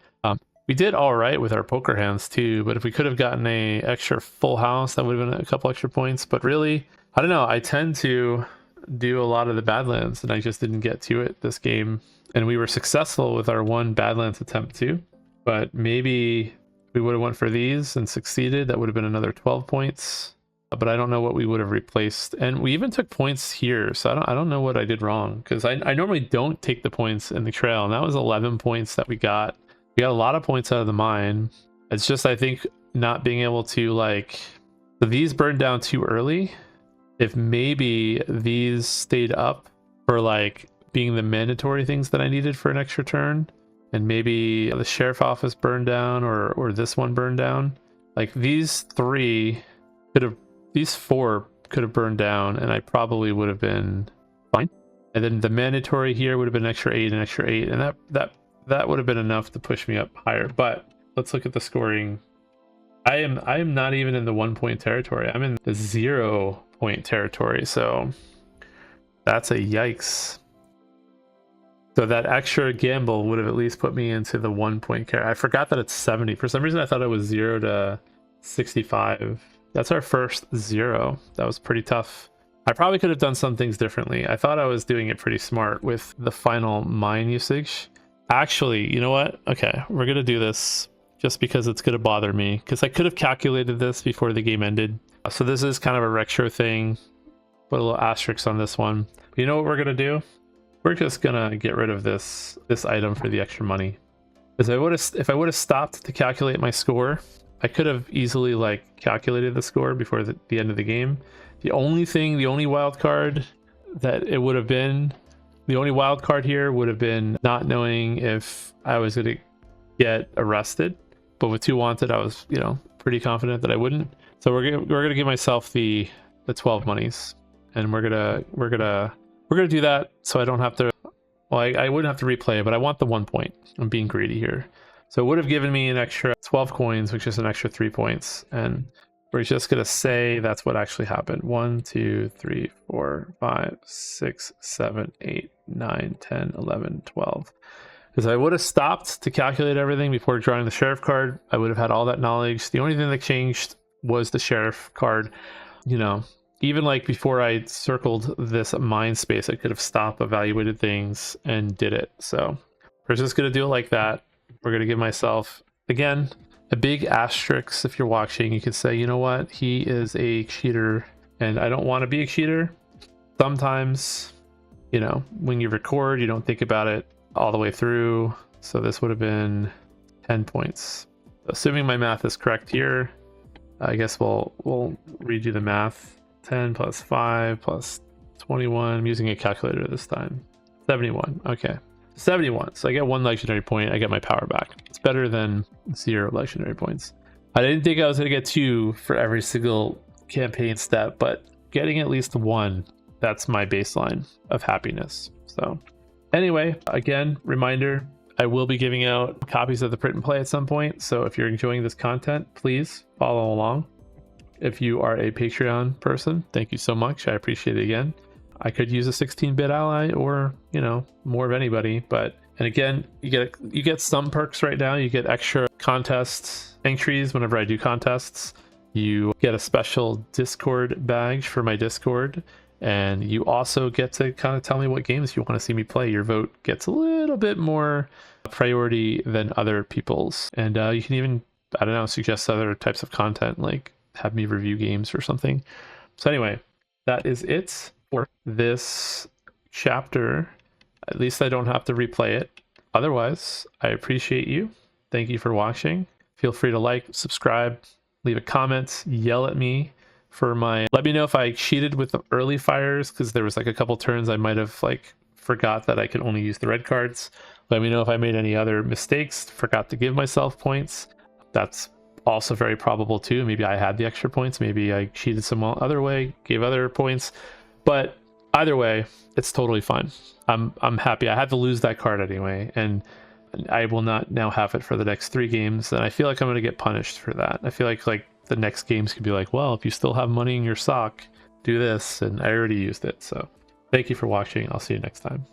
We did all right with our poker hands too, but if we could have gotten a extra full house, that would have been a couple extra points. But really, I don't know. I tend to do a lot of the Badlands, and I just didn't get to it this game. And we were successful with our one Badlands attempt too, but maybe we would have went for these and succeeded, that would have been another 12 points. But I don't know what we would have replaced. And we even took points here, so I don't know what I did wrong, because I normally don't take the points in the trail, and that was 11 points that we got. We got a lot of points out of the mine. It's just, I think, not being able to, like, so these burned down too early. If maybe these stayed up for, like, being the mandatory things that I needed for an extra turn, and maybe the sheriff office burned down, or this one burned down, like these three could have, these four could have burned down, and I probably would have been fine. And then the mandatory here would have been an extra 8 and extra 8, and that would have been enough to push me up higher. But let's look at the scoring. I am not even in the 1 point territory. I'm in the 0 point territory, so that's a yikes. So that extra gamble would have at least put me into the 1 point carry. I forgot that it's 70. For some reason I thought it was 0 to 65. That's our first 0. That was pretty tough. I probably could have done some things differently. I thought I was doing it pretty smart with the final mine usage. Actually, you know what? Okay, we're gonna do this just because it's gonna bother me, because I could have calculated this before the game ended. So this is kind of a retro thing. Put a little asterisk on this one. You know what we're gonna do? We're just gonna get rid of this item for the extra money. Because if I would have stopped to calculate my score, I could have easily like calculated the score before the end of the game. The only wild card that it would have been, the only wild card here would have been not knowing if I was gonna get arrested. But with 2 wanted, I was, you know, pretty confident that I wouldn't. So we're gonna give myself the 12 monies, and we're gonna do that so I don't have to. Well, I wouldn't have to replay it, but I want the 1 point. I'm being greedy here. So it would have given me an extra 12 coins, which is an extra 3 points. And we're just going to say that's what actually happened. 1, 2, 3, 4, 5, 6, 7, 8, 9, 10, 11, 12. Because I would have stopped to calculate everything before drawing the sheriff card. I would have had all that knowledge. The only thing that changed was the sheriff card. You know, even like before I circled this mind space, I could have stopped, evaluated things, and did it. So we're just going to do it like that. We're going to give myself, again, a big asterisk. If you're watching, you could say, you know what? He is a cheater, and I don't want to be a cheater. Sometimes, you know, when you record, you don't think about it all the way through. So this would have been 10 points. Assuming my math is correct here, I guess we'll redo the math. 10 plus 5 plus 21. I'm using a calculator this time. 71. Okay. 71. So I get 1 legendary point. I get my power back. It's better than 0 legendary points. I didn't think I was going to get 2 for every single campaign step, but getting at least 1, that's my baseline of happiness. So anyway, again, reminder, I will be giving out copies of the print and play at some point. So if you're enjoying this content, please follow along. If you are a Patreon person, thank you so much. I appreciate it again. I could use a 16-bit ally, or, you know, more of anybody. But, and again, you get some perks right now. You get extra contest entries whenever I do contests. You get a special Discord badge for my Discord, and you also get to kind of tell me what games you want to see me play. Your vote gets a little bit more priority than other people's, and you can even, I don't know, suggest other types of content, like have me review games or something. So anyway, that is it for this chapter. At least I don't have to replay it. Otherwise, I appreciate you. Thank you for watching. Feel free to like, subscribe, leave a comment, yell at me for let me know if I cheated with the early fires, because there was like a couple turns I might have like forgot that I could only use the red cards. Let me know if I made any other mistakes, forgot to give myself points. That's also very probable too. Maybe I had the extra points, maybe I cheated some other way, gave other points. But either way, it's totally fine. I'm happy. I had to lose that card anyway, and I will not now have it for the next 3 games, and I feel like I'm going to get punished for that. I feel like the next games could be like, well, if you still have money in your sock, do this, and I already used it. So thank you for watching. I'll see you next time.